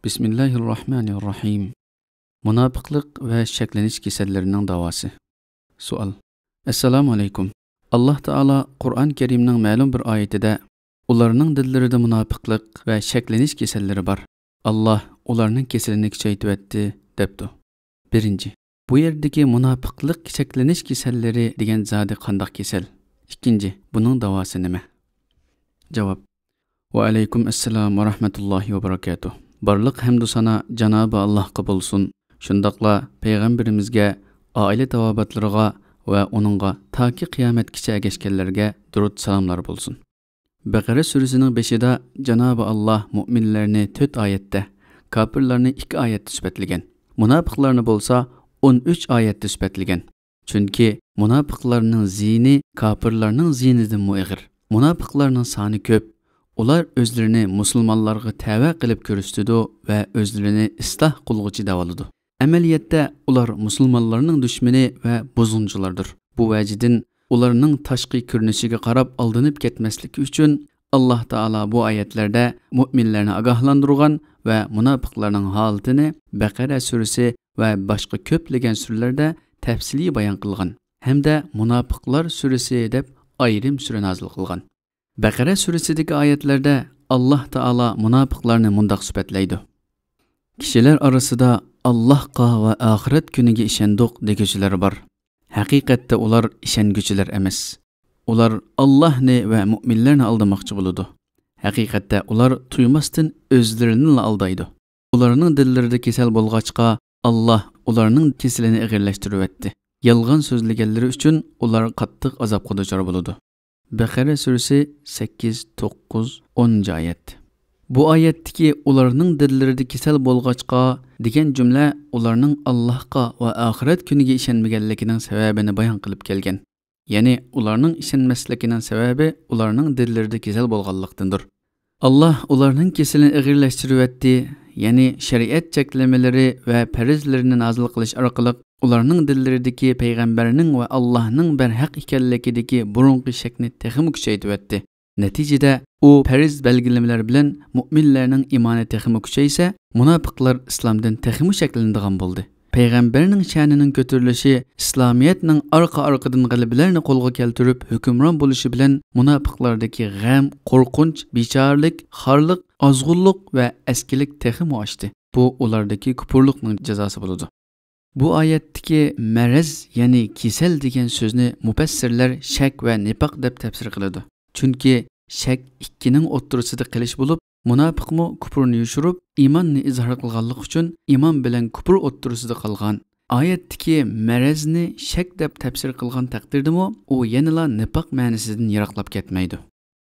Bismillahirrahmanirrahim. Munofiqlik va shaklanish kasallarining davosi. Savol. Assalomu alaykum. Alloh taolo Qur'on Karimning ma'lum bir oyatida ularning dillarida munofiqlik va shaklanish kasallari bor. Alloh ularning kasalini kuchaytiribdi debdi. Birinchi. Bu yerdagi munofiqlik shaklanish kasallari degan zodi qanday kasal? Ikkinchi. Buning davosi nima? Javob. Va alaykum assalom va rahmatullohi va barakatuh. Barliq hamdu sana Cenab-ı Allah'a bulsun. Şundaqla Peygamberimizge, aile tavabatlarına ve onunğa taki kıyametkiçe ergeçkenlerge durud salamlar bulsun. Bekara suresinin 5'ida Cenab-ı Allah müminlerini 4 ayette, kafirlerini 2 ayette sübetligen. Münafıklarını bolsa 13 ayette sübetligen. Çünkü münafıklarının zini kafirlerinin zinidan muğir. Münafıklarının sani köp. Ular özlerini musulmonlarga tava qilib ko'rsatdi va o'zlarini isloh qilg'uchi davoladı. Amaliyotda ular musulmonlarning dushmani va buzg'unchilardir. Bu vajidan ularning tashqi ko'rinishiga qarab aldanib ketmasligi uchun Alloh taolo bu oyatlarda mu'minlarni ogohlantirgan va munofiqlarning holatini Baqara surasi va boshqa ko'plagan suralarda tafsiliy bayon qilgan. Hamda munofiqlar surasi deb ayrim sura nozil qilgan. Baqara surasidagi oyatlarda Alloh taolo munofiqlarni mundaq sifatlaydi. Kishilar orasida Allohga va oxirat kuniga ishondiq deguchilar bor. Haqiqatda ular ishonguchilar emas. Ular Allohni va mu'minlarni aldamoqchi bo'ladi. Haqiqatda ular tuymasdan o'zlarini aldaydi. Ularning dillarida kasal bo'lg'achqa Alloh ularning kasalini ig'irlashtirib etdi. Yolg'on so'zlaganlari uchun ular qattiq azobga duchor bo'ladi. Baqara surasi 8-9-10 oyat. Bu oyatdagi ularning dillarida kasal bo'lg'achqa degan jumla ularning Allohga va oxirat kuniga ishonmaganligining sababini bayon qilib kelgan. Ya'ni ularning ishonmasligining sababi ularning dillarida kasal bo'lganlikdandir. Alloh ularning kasalini ig'irlashtirib etdi, ya'ni shariat cheklamalari va farzlarini nozil qilish orqali ularning dillaridagi payg'ambarning va Allohning barhaq ekanligidagi burunqi shakni texmi kuchaytirib etdi. Natijada u farz belgilamalari bilan mu'minlarning iymoni texmi kuchaysa, munofiqlar islomdan texmi shakllanadigan bo'ldi. Payg'ambarning sha'nining ko'tarilishi islomiyatning orqa-orqadan g'alabalarni qo'lga keltirib hukmron bo'lishi bilan munofiqlardagi g'am, qo'rqinch, bechorlik, xorliq, ozg'unlik va askilik texmi oshdi. Bu ulardagi kufrlikning jazosi bo'ladi. Bu oyatdagi maraz, ya'ni kasal degan so'zni mufassirlar shak va nifoq deb tafsir qiladi. Chunki shak ikkining o'rtasida qilish bo'lib, munofiqmi kufrni yushirib, iymonni izhor qilganlik uchun iymon bilan kufr o'rtasida qolgan. Oyatdagi marazni shak deb tafsir qilgan taqdirdami, u yanala nifoq ma'nosidan yiroqlab ketmaydi.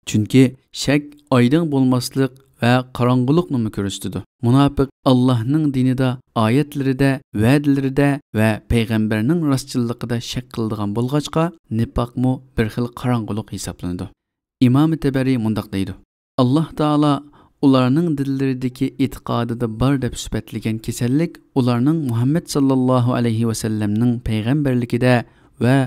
Chunki shak oydin bo'lmaslik va qorong'ulikni ko'rsatadi. Munofiq Allohning dinida, oyatlarida, va'dalarida va payg'ambarning rostchiligida shak qiladigan bo'lg'achqa, nifoqmi bir xil qorong'ulik hisoblanadi. Imom Tabari mundaq deydi. Alloh taolo ularning dillaridagi e'tiqodida bor deb sifatlagan kasallik ularning Muhammad sallallohu alayhi va sallamning payg'ambarligida va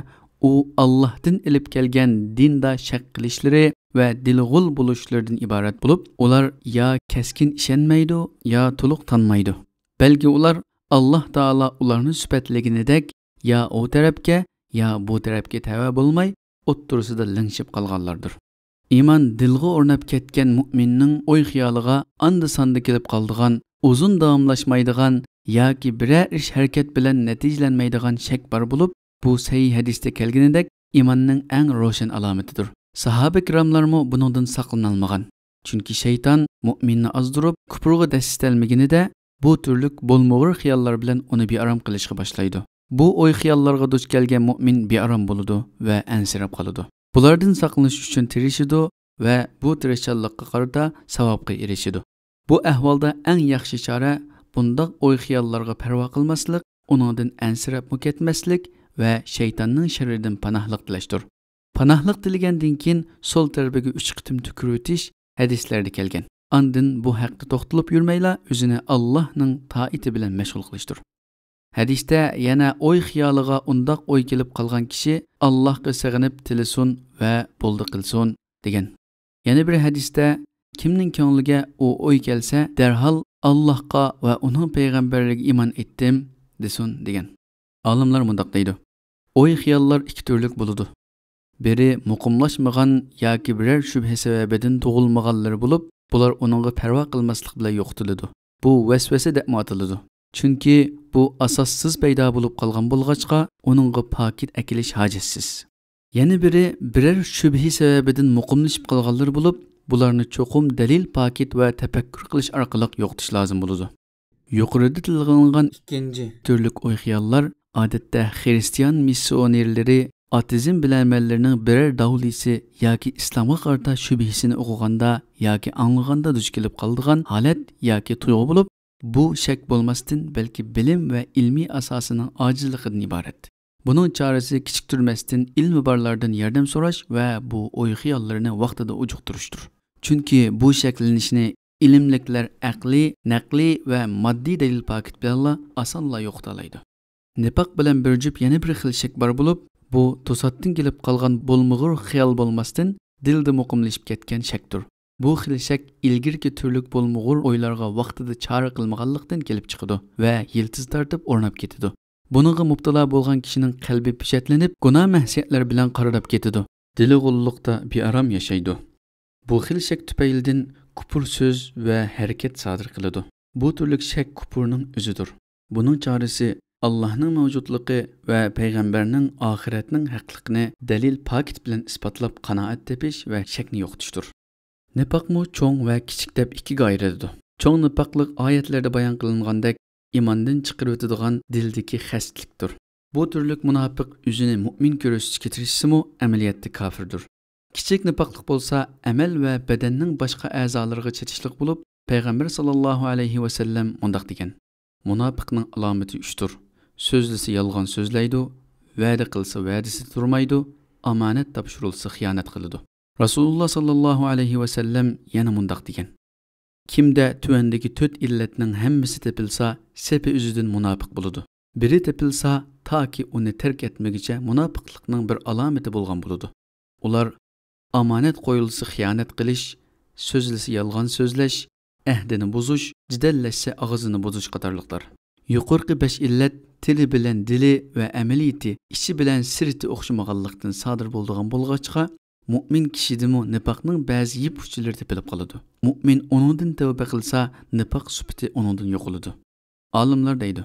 u Allohdan ilib kelgan dinda shak qilishlari va dilg'ul bo'lishlaridan iborat bo'lib, ular yo keskin ishonmaydi, yo to'liq tanmaydi. Balki ular Alloh taolo ularni sifatlaganidek yo u tarafga, yo bu tarafga tava bo'lmay, o'ttirisida lingshib qolganlardir. Iymon dilg'a o'rnab ketgan mu'minning o'y xiyoliga anda-sanda kelib qoldigan, uzun davomlashmaydigan yoki biror ish harakat bilan natijalanmaydigan shak bor bo'lib, bu sahih hadisda kelganidek iymonning eng ro'shan alomatidir. Sahaba kiramlarmo buningdan saqlanolmagan. Chunki shayton mu'minni azdirib, kufrga dasistalmaganida bu turlik bo'lmag'ur xiyollar bilan uni bearom qilishga boshlaydi. Bu o'y xiyollarga duch kelgan mu'min bearom bo'ladi va ansirab qoladi. Bulardan saqlanish uchun tirishidi va bu tirishchanlikqa qarata savobga erishidi. Bu ahvolda eng yaxshi chora bundoq o'y xiyollarga parvo qilmaslik, uningdan ansirab ketmaslik va shaytonning sharridan panohlik tilashdir. Panohlik tilagandan keyin so'l tarafiga 3 qitim tukiritish hadislarda kelgan. Andin bu haqda to'xtalib yurmayla o'zini Allohning toati bilan mashg'ul qilishdir. Hadisda yana o'y xiyoliga undoq o'y kelib qolgan kishi Allohga sig'inib tilasin va bo'ldi qilsin degan. Yana bir hadisda kimning ko'ngliga u o'y kelsa, darhol Allohga va uning payg'ambariga iymon etdim desin degan. Olimlar mundaq deydi. O'y xiyollar ikki turlik bo'ladi. Biri muqimlashmagan yoki biror shubha sababidan tug'ilmaganlar bo'lib, bular uningga parvo qilmaslik bilan yo'qotiladi. Bu vasvasa deb ataladi. Chunki bu asossiz paydo bo'lib qolgan bo'lg'achqa, uningga pokit akilish hojatsiz. Yana biri biror shubha sababidan muqimlashib qolganlar bo'lib, bularni cho'qim dalil pokit va tafakkur qilish orqali yo'qotish lozim bo'ladi. Yuqorida tilg'angan ikkinchi turlik o'y xiyollar odatda xristian missionerlari atizm bilanmanlarning biror davlisi yoki islomga qarata shubhisini o'qiganda yoki anglaganda duch kelib qoldigan holat yoki tuyg'u bo'lib, bu shak bo'lmasdan balki bilim va ilmiy asosining ojizligidan iborat. Buning chorasi kichik turmasdan ilmi borlardan yordam so'rash va bu o'y xiyollarni vaqtida ujuqtirishdir. Chunki bu shaklanishni ilmliklar aqliy, naqliy va moddiy dalil pokit bilan osonla yo'qotalaydi. Nifoq bilan bir jup yana bir xil shak bor bo'lib, bu to'satdan kelib qolgan bo'lmag'ur xiyol bo'lmasdan dilda muqimlashib ketgan shakdir. Bu xil shak ilgirki turlik bo'lmag'ur o'ylarga vaqtida chora qilmaganlikdan kelib chiqadi va yiltiz tortib o'rnab ketadi. Buningga mubtalo bo'lgan kishining qalbi pishatlanib, gunoh mahsiyatlar bilan qaridab ketadi. Dili g'ulluqda bearam yashaydi. Bu xil shak tufaylidan kupur so'z va harakat sodir qiladi. Bu turlik shak kupurning o'zidir. Buning chorasi Allah'ның mavjudligi va payg'ambarning oxiratning haqliqini dalil pokit bilan isbotlab qanoat tepish va shakni yo'qotishdir. Nifoqmi cho'ng va kichik deb ikkiga ayriladi. Cho'ng nifoqlik oyatlarda bayon qilingandek imondan chiqarib o'tadigan dildagi xastlikdir. Bu turlik munofiq o'zini mu'min ko'rsatishga tirishsa-mu amaliyotda kofirdir. Kichik nifoqlik bo'lsa amal va badanning boshqa a'zolariga chetishlik bo'lib, payg'ambar sallallohu alayhi va sallam mundaq degan. Munofiqning alomati 3dir. Sözlisi yalğan sözleydi, vədə qılsa vədisi durmaydı, amanət tapşırılsa xiyanət qılıdı. Rasulullah sallallahu aleyhi ve sellem yana mundaq degen. Kimdə tüvəndəki 4 illətinin həmmisi tepilsa, sepi üzüdün munafiq buludu. Biri tepilsa, ta ki onu tərk etməkicə munafiqlıqның bir alameti bolğan buludu. Ular amanət qoyulsa xiyanət qilish, sözlisi yalğan sözləş, əhdini buzuş, cidəlləşsə ağzını buzuş qatarlıqlar. Yuqorqi 5 illet tili bilen dili ve ameliyeti işi bilen sirti oxşamağanlıqdan sadır bolduğan bolğaçqa mu'min kişidimi nifaqning ba'zi yip uçları tepilib qoladi. Mu'min onundan tövbe qilsa nifaq sübti onundan yo'qoladi. Olimlar deydi.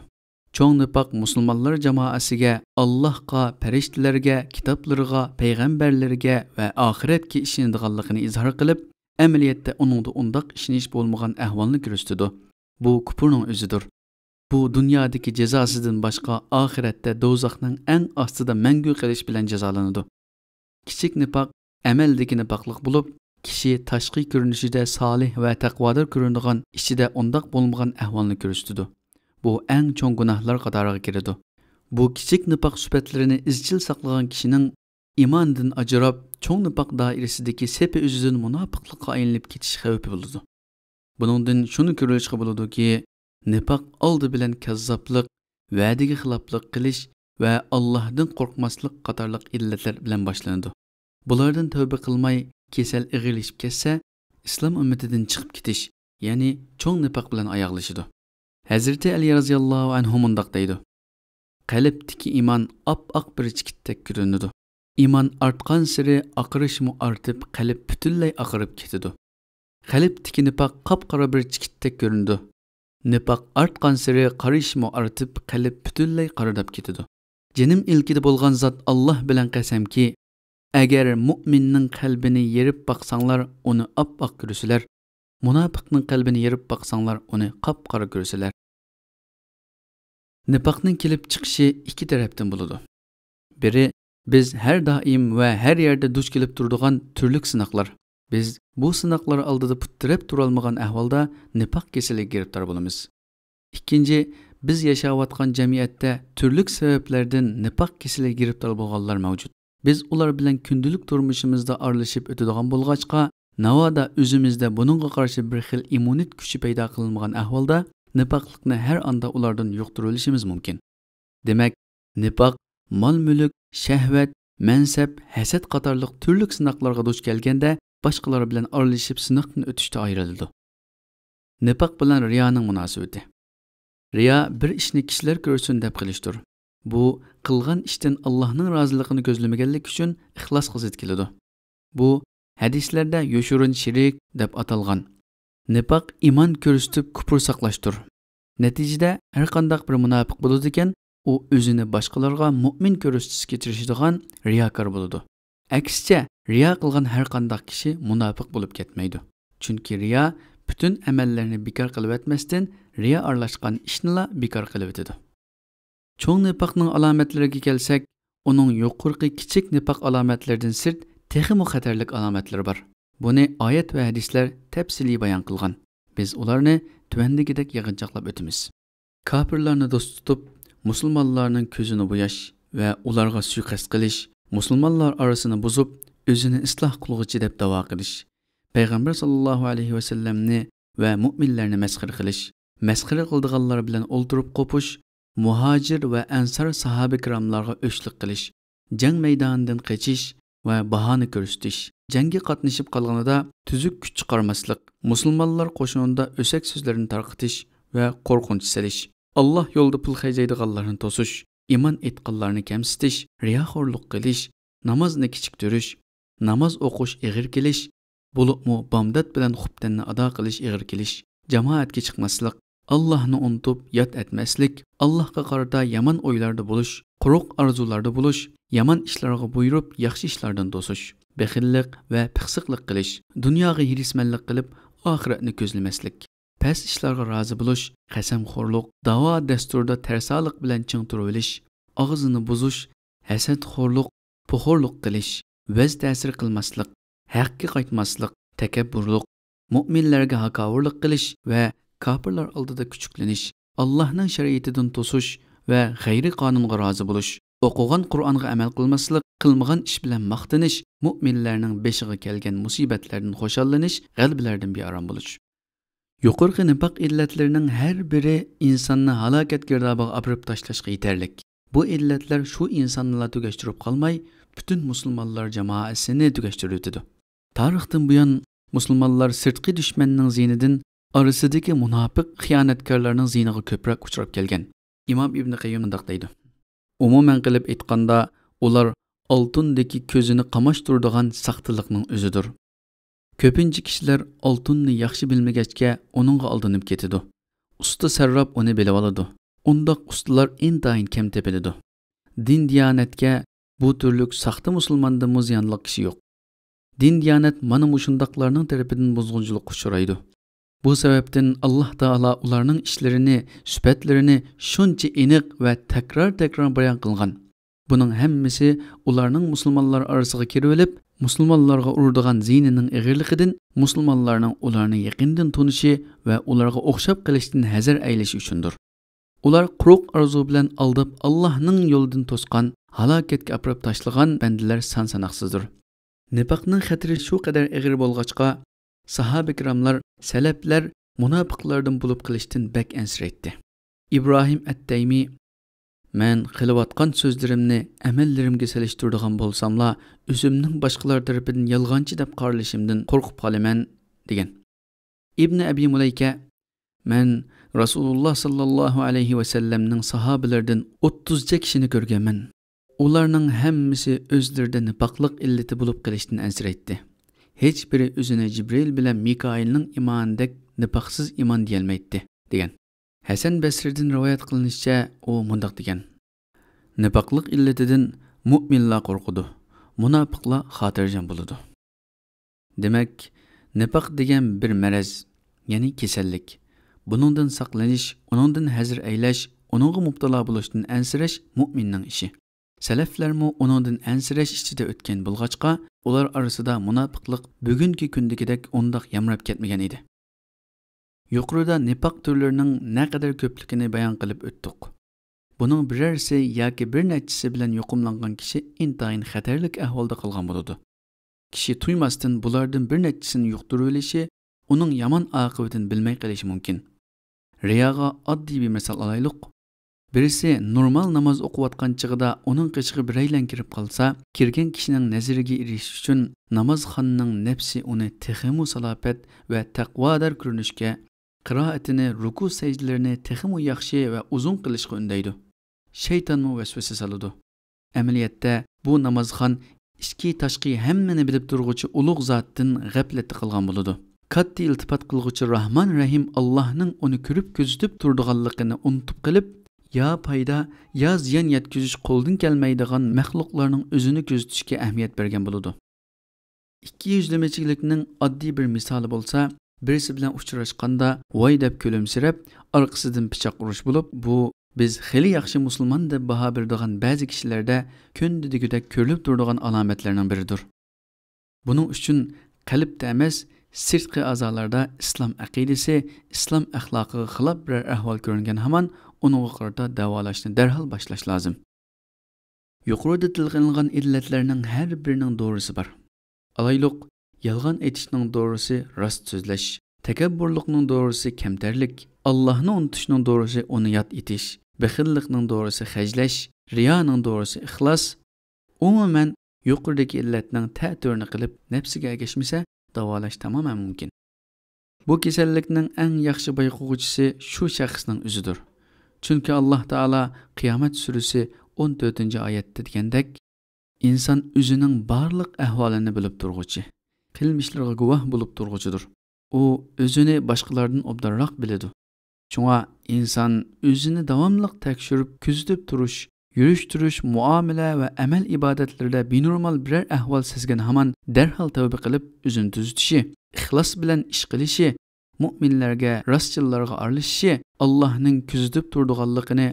Cho'ng nifaq musulmonlar jamoasiga, Allohga, farishtalarga, kitoblarga, payg'ambarlarga va oxiratga ishonadiganligini izhor qilib, amaliyotda onunda undaq ishonish bo'lmagan ahvolni ko'rsatadi. Bu kufrning o'zidir. Bu dünyadaki cezasından başka ahirette do'zaxning eng ostida mangu qilish bilan jazolanadi. Kichik nifoq ameldagi nifoqlik bo'lib, kishi tashqi ko'rinishida solih va taqvodor ko'rinadigan, ichida undaq bo'lmagan ahvolni ko'rsatadi. Bu eng cho'ng gunohlar qatoriga kiradi. Bu kichik nifoq sifatlarini izchil saqlagan kishining imondan ajrab, cho'ng nifoq doirasidagi sepi o'zidan munofiqlikqa aylanib ketish xavfi bo'ladi. Buningdan shuni ko'rishga bo'ladiki, nifoq oldi bilan kazzoblik, va'daga xiloflik qilish va Allohdan qo'rqmaslik qatorliq illatlar bilan boshlanadi. Bulardan tövbe qilmay kesal ig'ilishib ketsa, islom ummatidan chiqib ketish, ya'ni cho'ng nifoq bilan oyoqlashadi. Hazrati Ali roziyallohu anhu mundaq deydi. Qalbdagi iymon op-oq bir chikitdek ko'rinadi. Iymon ortgan siri aqirishmi ortib, qalb butunlay aqirib ketadi. Qalbdagi nifoq qop-qora bir chikitdek ko'rinadi. Nifoq artgan siri qarishmi artib, qalb butunlay qaradab ketadi. Jinim ilkida bo'lgan zot Alloh bilan qasamki, agar mu'minning qalbini yerib baqsanglar, uni op-oq ko'rsizlar. Munofiqning qalbini yerib baqsanglar, uni qop-qora ko'rsizlar. Nifoqning kelib chiqishi ikki tarafdan bo'ladi. Biri biz har doim va har yerda duch kelib turadigan turlik sinoqlar. Biz bu sinoqlar oldida puttirab turolmagan ahvolda nifoq kasaliga giribtor bo'lamiz. Ikkinchi, biz yashayotgan jamiyatda turlik sabablardan nifoq kasaliga giribtor bo'lganlar mavjud. Biz ular bilan kundalik turmushimizda aralashib o'tadigan bo'lg'achqa, navoda o'zimizda buningga qarshi bir xil immunit kuchi paydo qilinmagan ahvolda nifoqlikni har anda ulardan yuqtirilishimiz mumkin. Demak, nifoq mol-mulk, shahvat, mansab, hasad qatorliq turlik sinoqlarga duch kelganda boshqalar bilan aralashib sinoqdan o'tishda ayriladi. Nifaq bilan riyoning munosabati. Riyo bir ishni kishilar ko'rsin deb qilishdir. Bu qilgan ishdan Allohning roziligini ko'zlamaganlik uchun ixlosga zid keladi. Bu hadislarda yoshirin shirik deb atalgan. Nifaq iymon ko'rsatib kufr saqlashdir. Natijada har qanday bir munofiq bo'ladi ekan, u o'zini boshqalarga mu'min ko'rsatishga tirishadigan riyokor bo'ladi. Aksicha, riyo qilgan har qanday kishi munofiq bo'lib ketmaydi. Chunki riyo bütün amallarni bekor qilib etmasdan riyo aralashgan ishni bekor qilib etadi. Cho'ng nifaqning alomatlariga kelsak, uning yuqorqi kichik nifaq alomatlaridan sirt texmi xatarlik alomatlari bor. Buni oyat va hadislar tafsiliy bayon qilgan. Biz ularni tuvandagidek yig'inchoqlab o'tamiz. Kofirlarni do'st tutib, musulmonlarning ko'zini bo'yash va ularga suiqasd qilish, musulmonlar orasini buzib, o'zini isloh qilg'uchi deb da'vo qilish, payg'ambar sallallohu alayhi va sallamni va mu'minlarni masxir qilish, masxir qildiganlar bilan o'ltirib qo'pish, muhojir va ansor sahoba kiromlarga o'chlik qilish, jang maydonidan qochish va bahona ko'rsatish, jangga qatnashib qolganida tuzuk kuch chiqarmaslik, musulmonlar qo'shinida o'sak so'zlarni tarqatish va qo'rqinch selish, Alloh yo'lida pul xarjlaydiganlarni to'sish, iymon etganlarni kamsitish, riyoxo'rlik qilish, namozni kichiktirish, namoz o'qish ig'ir kelish, bo'libmi bomdod bilan xubtanni ado qilish ig'ir kelish, jamoatga chiqmaslik, Allohni unutib yod etmaslik, Allohga qarata yomon o'ylarda bo'lish, quruq orzularda bo'lish, yomon ishlarga buyurib yaxshi ishlardan to'sish, baxillik va piqsiqlik qilish, dunyoga hirismanlik qilib oxiratni ko'zlamaslik, past ishlarga rozi bo'lish, qasamxo'rlik, da'vo dasturida tarsolik bilan ching turib olish, og'zini buzish, hasadxo'rlik, puxo'rlik qilish, vaz ta'sir qilmaslik, haqqa qaytmaslik, takabburlik, mu'minlarga haqoratlik qilish va kofirlar oldida kuchuklanish, Allohning shariatidan to'sish va g'ayri qonunga rozi bo'lish, o'qigan Qur'onga amal qilmaslik, qilmagan ish bilan maqtanish, mu'minlarning beshiga kelgan musibatlardan xo'shallanish, g'albalardan bearam bo'lish. Yuqorqi nifaq illatlarining har biri insonni halokat girdobiga olib tashlashga yetarlik. Bu illatlar shu insonni tugashtirib qolmay, butun musulmonlar jamoasini tugashtirib o'tadi. Tarixdan buyon musulmonlar sirtqi dushmanning zinidan orasidagi munofiq xiyonatkorlarning ziniga ko'proq uchrab kelgan. Imom Ibn Qayyim bunday deydi. Umuman qilib aytganda, ular oltindagi ko'zini qamashtiradigan saxtiliqning o'zidir. Ko'pincha kishilar oltinni yaxshi bilmagachga uningga aldanib ketadi. Usta sarrab uni bilib oladi. Undaq ustalar intayin kam tepiladi. Din diyonatga bu turlik saxta musulmondan muzyanliq kishi yo'q. Din diyonat mana mushundaqlarning tarafidan buzg'unchilik uchraydi. Bu sababdan Alloh taolo ularning ishlarini, sifatlarini shuncha aniq va takror bayon qilgan. Buning hammasi ularning musulmonlar orasiga kirib olib, musulmonlarga uradigan zinining ig'irligidan, musulmonlarning ularni yaqindan tunishi va ularga o'xshab qilishdan hazar aylish uchundir. Ular quruq arzu bilan aldab Allohning yo'lidan to'sqan, halokatga olib tashlagan bandalar son-sanoqsizdir. Nifaqning xatiri shu qadar ig'ir bo'lg'achqa, sahoba kiromlar, salaflar munofiqlardan bo'lib qilishdan bak ansiraydi. İbrahim at-Taymi: "Men qilayotgan so'zlarimni amallarimga solishtiradigan bo'lsamla, o'zimning boshqalar tarafidan yolg'onchi deb qaralishimdan qo'rqib qolaman" degan. İbn Abi Mulayka: "Men Rasululloh sallallohu alayhi va sallamning sahobalaridan 30 ta kishini ko'rganman. Ularning hammasi o'zlarida nifoqlik illati bo'lib qilishdan ansiraydi. Hech biri o'zini Jibril bilan Mikoilning iymonidak nifoqsiz iymon deyolmaydi" degan. Hasan Basridan rivoyat qilinishicha, u mundaq degan: "Nifoqlik illatidan mu'minlar qo'rqudi, munofiqlar xotirjam bo'ladi." Demak, nifoq degan bir maraz, ya'ni kasallik. Buningdan saqlanish, uningdan hazir aylash, uningga mubtalo bo'lishdan ansirash mu'minning ishi. Salaflarmi uningdan ansirash ichida o'tgan bo'lg'achqa, ular orasida munofiqlik bugungi kundagidek undaq yamrab ketmagan edi. Yuqorida nifoq turlarining naqadar ko'pligini bayon qilib o'tdik. Buning birarsi yoki bir nechasi bilan yuqumlangan kishi intayin xatarlik ahvolda qolgan bo'ladi. Kishi tuymasdan bulardan bir nechasini yuqtirib olishi, uning yomon oqibatini bilmay qolishi mumkin. Riyoga oddiy bir misol olaylik. Birisi normal namoz o'qiyotgan chig'ida uning qishig'i biraylan kirib qolsa, kirgan kishining nazariga erishish uchun namozxonning nafsi uni texmu salofat va taqvodor ko'rinishga, qiroatini, ruku sajdalarini texmi yaxshi va uzun qilishga undaydi. Shaytonmi vasvasa soladi. Amaliyotda bu namozxon ichki tashqi hammani bilib turg'uvchi ulug' zotdan g'aflatda qilgan bo'ladi. Katta iltifot qilguvchi Rahman Rahim Allohning uni ko'rib kuzatib turdiganligini unutib qilib, ya payda, ya ziyon yetkazish qo'ldan kelmaydigan maxluqlarning o'zini kuzatishga ahamiyat bergan bo'ladi. Ikki yuzlamachilikning oddiy bir misoli bo'lsa, birisi bilan uchrashganda voy deb kulimsirab, orqasidan pichoq urish bo'lib, bu biz xili yaxshi musulmon deb baho beradigan ba'zi kishilarda kundidagidek ko'rilib turadigan alomatlarning biridir. Buning uchun qalbda emas, sirtqi a'zolarda islom aqidasi, islom axloqiga xilof bir ahvol ko'ringan hamon uningga qarata davolashni darhol boshlash lozim. Yuqorida tilg'anilgan illatlarning har birining doğrusi bor. Alayliq, yolg'on aytishning doğrusi rost so'zlash, takabburlikning doğrusi kamtarlik, Allohni unutishning doğrusi uni yod etish, baxillikning doğrusi hajlash, riyoning doğrusi ixlos. Umuman yuqoridagi illatning ta'turini qilib nafsiga ergashmasa davolash tamoman mumkin. Bu kasallikning eng yaxshi bayqug'uchisi shu shaxsning o'zidir. Chunki Alloh taolo Qiyomat surasi 14-oyatda degandek, inson o'zining barliq ahvolini bilib turg'uchi, qilmishlariga guvoh bo'lib turg'uchidir. U o'zini boshqalardan obdonroq biladi. Shunga inson o'zini davomli tekshirib, kuzatib turish, yurish-turish, muomala va amal ibodatlarida benormal biror ahvol sezgan hamon darhol tavba qilib, o'zini tuzatishi, ixlos bilan ish qilishi, mu'minlarga, rostchillarga aralashishi, Allohning kuzatib turadiganligini,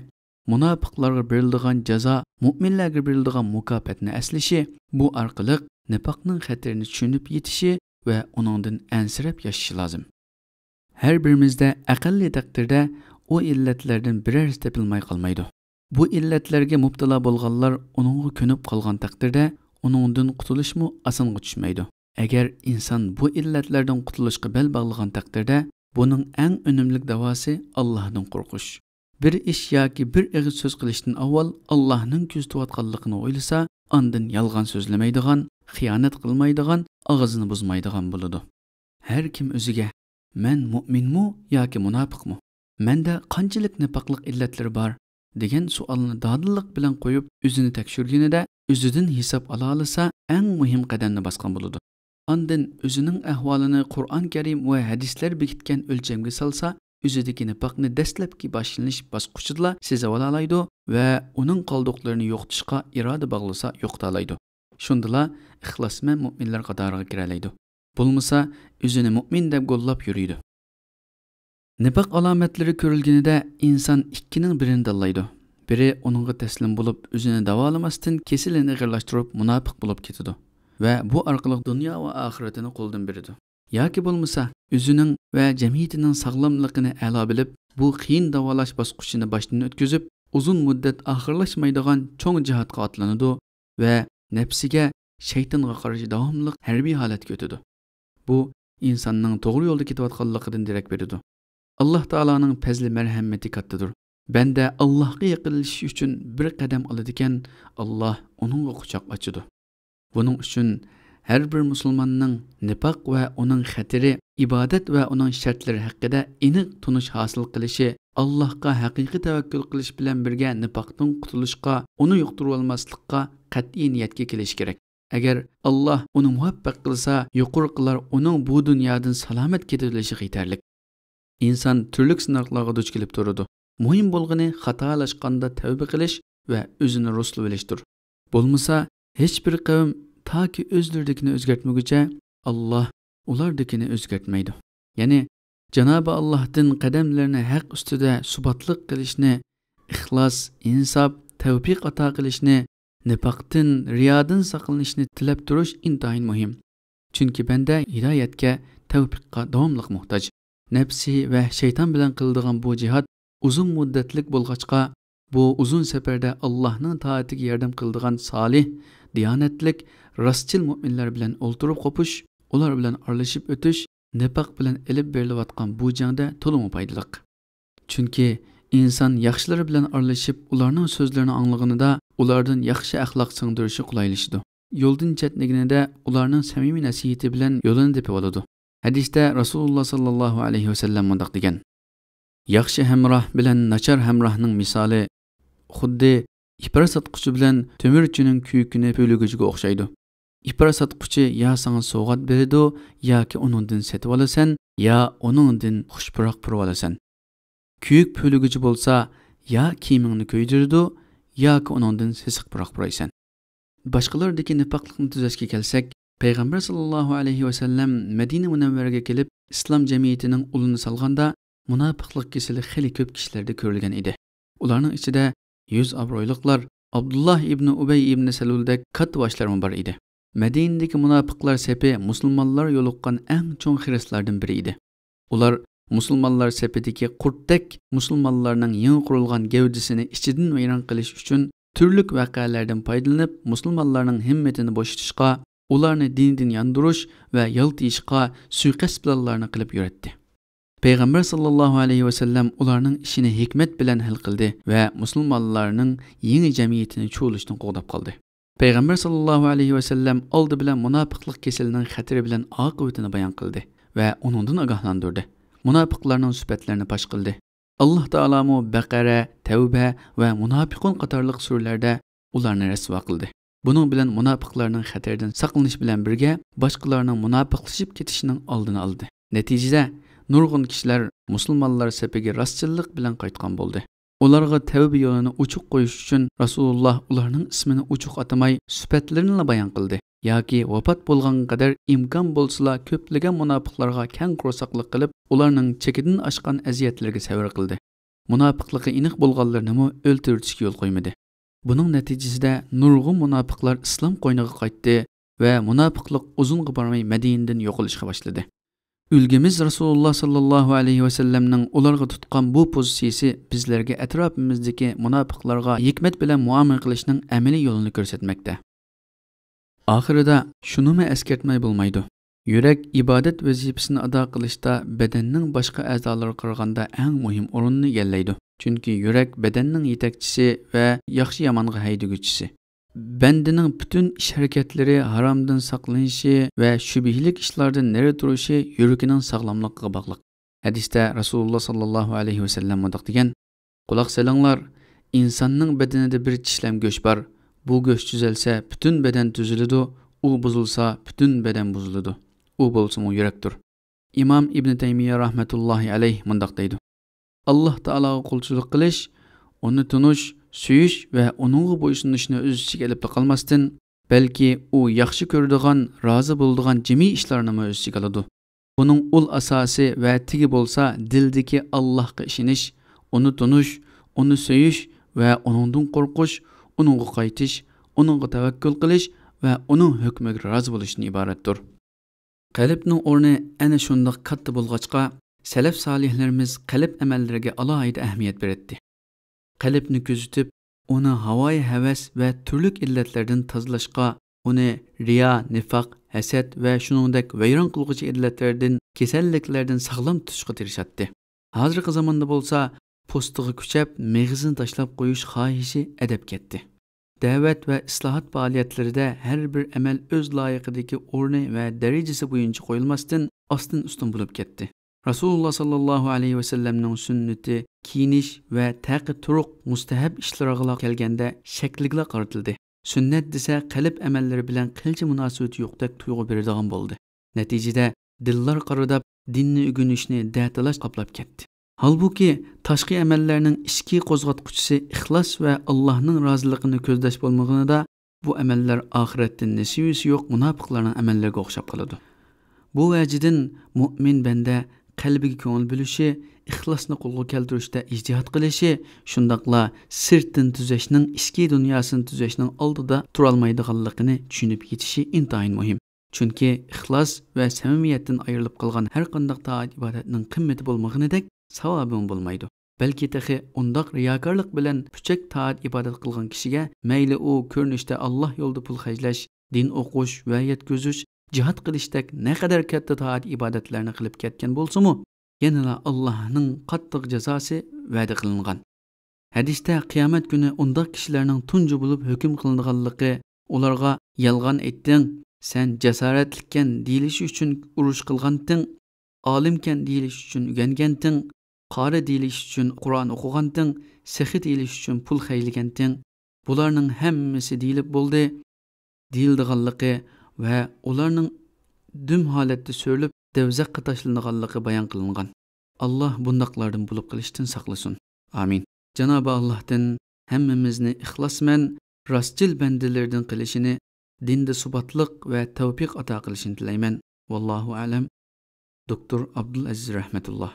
munofiqlarga beriladigan jazo, mu'minlarga beriladigan mukofotni aslashi, bu orqali nifoqning xatarini tushunib yetishi va uningdan ansirab yashashi lozim. Har birimizda aqalli taqdirda o illatlardan biror topilmay qolmaydi. Bu illatlarga mubtalo bo'lganlar uningga ko'nib qolgan taqdirda uningdan qutulishmi osonga tushmaydi. Agar inson bu illatlardan qutulishga bel bog'lagan taqdirda, buning eng unumli davosi Allohdan qo'rqish. Bir ish yoki bir og'iz so'z qilishdan avval Allohning kuzatayotganligini o'ylasa, ondan yolg'on so'zlamaydigan, xiyonat qilmaydigan, og'zini buzmaydigan bo'ladi. Har kim o'ziga men mu'minmi yoki munofiqmi? Menda qanchalik nifoqlik illatlari bor degan savolni dodillik bilan qo'yib, o'zini tekshirganida o'zidan hisob ola olsa, eng muhim qadamni bosgan bo'ladi. Ondan o'zining ahvolini Qur'on Karim va hadislar bekitgan o'lchamga solsa, o'zidagi nifoqni dastlabki boshlanish bosqichida sezib olaydi va uning qoldiqlarini yo'qotishga iroda bog'lasa yo'qotalaydi. Shundala ixlosman mu'minlar qatoriga kiralaydi. Bo'lmasa o'zini mu'min deb qo'llab yuriydi. Nifoq alomatlari ko'rilganida inson ikkining birini tanlaydi. Biri uningga taslim bo'lib, o'zini davolamasdan kesilini ig'irlashtirib munofiq bo'lib ketadi va bu orqali dunyo va oxiratini qo'ldan beradi. Yoki bo'lmasa, o'zining va jamiyatining sog'lomligini a'lo bilib, bu qiyin davolash bosqichini boshdan o'tkazib, uzun muddat oxirlashmaydigan cho'ng jihatga otlanadi va nafsiga, shaytonga qarshi davomli harbiy holatga o'tadi. Bu insonning to'g'ri yo'lda ketayotganligidan darak beradi. Alloh taolaning fazli marhamati kattadir. Banda Allohga yaqinlashish uchun bir qadam oladi ekan, Alloh uningga quchoq ochadi. Buning uchun har bir musulmonning nifoq va uning xatiri, ibodat va uning shartlari haqida aniq tunish hosil qilishi, Allohga haqiqiy tavakkul qilish bilan birga nifoqdan qutulishga, uni yuqtirib olmaslikka qat'iy niyatga kelish kerak. Agar Alloh uni muvaffaq qilsa, yuqorqilar uning bu dunyodan salomat ketilishi yetarli. İnsan turli sinovlarga duch kelib turadi. Muhim bo'lgani xatolashganda tavba qilish va o'zini ruslu bilishdir. Bo'lmasa, hech bir qavm toki o'zlaridikini o'zgartmaguncha Alloh ulardikini o'zgartmaydi. Ya'ni Janobi Allohdan qadamlarini haq ustida subatlik qilishni, ixlos, insof, tavfiq ato qilishni, nifoqdan, riyodan saqlanishni tilab turish intayin muhim. Chunki banda hidoyatga, tavfiqqa davomli muhtoj. Nafsi va shayton bilan qiladigan bu jihad uzun muddatlik bo'lg'achqa, bu uzun safarda Allohning toatiga yordam qiladigan solih, diyonatlik, rostchil mu'minlar bilan o'ltirib qo'pish, ular bilan aralashib o'tish, nifoq bilan ilib berilayotgan bu jangda to'liq foydali. Chunki inson yaxshilar bilan aralashib, ularning so'zlarini anglaganida, ulardan yaxshi axloq singdirishi qulaylashadi. Yo'ldan chetlaganida ularning samimiy nasihati bilan yo'lini tepib oladi. Hadisda Rasululloh sallallohu alayhi vasallam mundaq degan: yaxshi hamroh bilan nachar hamrohning misoli xuddi ipar sotquchi bilan temirchining kuyukini po'ligiga o'xshaydi. İpar satquchi ya sana sovg'at beradi, yoki uningdan setib olasan, ya uningdan xushpuroq purib olasan. Kuyuk po'ligichi bo'lsa, ya kiyimingni ko'ydiradi, yoki uningdan sisiq puroq puraysan. Boshqalardagi nifoqlikni tuzashga kelsak, payg'ambar sallallohu alayhi vasallam Madina Munawvaraga kelib, islom jamiyatining ulini solganda munofiqlik kasali xili ko'p kishilarda ko'rilgan edi. Ularning ichida 100 obro'yliqlar Abdullah ibn Ubay ibn Saluldek katta boshlar bor edi. Madinadagi munofiqlar sepi musulmonlar yo'liqqan eng cho'ng xiristlardan biri edi. Ular musulmonlar sepidagi qurtdek musulmonlarning yangi qurilgan gavdisini ichidan vayron qilish uchun turli voqealardan foydalanib, musulmonlarning himmatini bo'shatishga, ularni dindan yandirish va yaltishga suiqasd planlarni qilib yuratdi. Payg'ambar sallallohu alayhi vasallam ularning ishini hikmat bilan hal qildi va musulmonlarning yangi jamiyatini cho'lishdan qo'g'dab qoldi. Payg'ambar sallallohu alayhi vasallam oldi bilan munofiqlik kasalining xatiri bilan oqibatini bayon qildi va uningdan ogohlantirdi. Munofiqlarning sifatlarini fosh qildi. Alloh taolamo Baqara, Tavba va Munofiqun qatorliq surlarda ularni rasvo qildi. Buning bilan munofiqlarning xatardan saqlanish bilan birga boshqalarning munofiqlashib ketishining oldini oldi. Natijada nurg'un kishilar musulmonlar safiga rostchilik bilan qaytgan bo'ldi. Ularga tavba yo'lini ochiq qo'yish uchun Rasululloh ularning ismini ochiq atamay, sifatlarini bayon qildi. Yoki vafot bo'lgan qadar imkon bo'lsa ko'plagan munofiqlarga keng qursaqlik qilib, ularning chekidan oshgan aziyatlarga sabr qildi. Munofiqligi aniq bo'lganlarni o'ltirishga yo'l qo'ymadi. Buning natijasida nurg'un munofiqlar islom qo'yniga qaytdi va munofiqlik uzunga bormay Madinadan yo'qolishga boshladi. Ülgemiz Rasululloh sallallohu alayhi vasallamning ularga tutgan bu pozitsiyasi bizlarga atrofimizdagi munofiqlarga hikmat bilan muomala qilishning amaliy yo'lini ko'rsatmoqda. Oxirida shunimi eskartmay bo'lmaydi. Yurak ibodat vazifasini ado qilishda badanning boshqa a'zolariga qaraganda eng muhim o'rinni egallaydi. Chunki yurak badanning yetakchisi va yaxshi yomonga haydaguvchisi. Bandining butun ish harakatlari haromdan saqlanishi va shubhalik ishlardan nari turishi yuragining sog'lomligiga bog'liq. Hadisda Rasululloh sallallohu alayhi vasallam mundaq degan: "Quloq solinglar, insonning badanida bir tishlam go'sht bor. Bu go'sht tuzalsa, butun badan tuziladi, u buzilsa, butun badan buziladi. U bo'lsa yurakdir." Imom Ibn Taymiya rahmatullohi alayh mundaq deydi: "Alloh taologa qulchilik qilish, uni tunish, suyish va uningga bo'ysunishni o'z ichiga olib qolmasdan, balki u yaxshi ko'radigan, rozi bo'ladigan jami' ishlarni o'z ichiga oladi. Buning ul asosi va tigi bo'lsa dildagi Allohga ishonish, uni tunish, uni suyish va uningdan qo'rqish, uningga qaytish, uningga tavakkul qilish va uning hukmiga rozi bo'lishdan iboratdir." Qalbning o'rni ana shundoq katta bo'lg'achqa, salaf solihlarimiz qalb amallariga alohida ahamiyat berdi. Qalbni kuzatib, uni havoyi havas va turli illatlardan tozalashga, uni riyo, nifoq, hasad va shuningdek vayron qilg'uchi illatlardan, kasalliklardan sog'lom tutishga tirishadi. Hozirgi zamonda bo'lsa, postiga kuchab, mag'zini tashlab qo'yish xohishi adab ketdi. Da'vat va islohot faoliyatlarida har bir amal o'z loyiqidagi o'rni va darajasi bo'yicha qo'yilmasdan ostin-ustun bo'lib ketdi. Rasululloh sallallohu alayhi vasallamning sunnati, kiyinish va taqi turuq mustahab ishlarga kelganda shakliga qaratildi. Sunnat desa qalb amallari bilan qilcha munosabati yo'qdek tuyg'u beradigan bo'ldi. Natijada dillar qaradab dinni o'rganishni da'talash qoplab ketdi. Halbuki tashqi amallarning ichki qo'zg'atquchisi ixlos va Allohning roziligini ko'zlash bo'lmaganida bu amallar oxiratdan nasibasi yo'q munofiqlarning amallariga o'xshab qoladi. Bu vajidan mu'min banda qalbiga ko'ngil bo'lishi, ixlosni qo'lga keltirishda ijtihod qilishi, shundaqla sirtdan tuzashning, ichki dunyosini tuzashning oldida tura olmaydiganligini tushunib yetishi intayin muhim. Chunki ixlos va samimiyatdan ayrilib qolgan har qanday taat ibodatning qimmati bo'lmaganidek savobi bo'lmaydi. Balki taxi undaq riyokorlik bilan puchak taat ibodat qilgan kishiga mayli u ko'rinishda Alloh yo'lida pul xajlash, din o'qish va yetkazish, jihad qilishdek naqadar katta taat ibodatlarni qilib ketgan bo'lsa-mu, yana Allohning qattiq jazosi va'da qilingan. Hadisda qiyomat kuni undaq kishilarning tunji bo'lib hukm qilinganligi, ularga yolg'on aytding, sen cesaretlikken deyiliş üçün uruş kılgandın, alimken deyiliş üçün ügengandın, qari deyiliş üçün Qur'an okuğandın, sehi deyiliş üçün pul xeyligandın. Bularning hammasi deyilib bo'ldi. Deyildiganligi va ularning düm holatda so'rlib devzaqqa tashlanganligi bayon qilingan. Allah bundaqlardan bo'lib qilishdan saqlasin. Amin. Janobi Allohdan hammamizni ixlosman rostchil bandalardan qilishini, dinda subatliq va tavfiq ato qilishini tilayman. Vallohu a'lam. Doktor Abdul Aziz rahmatulloh.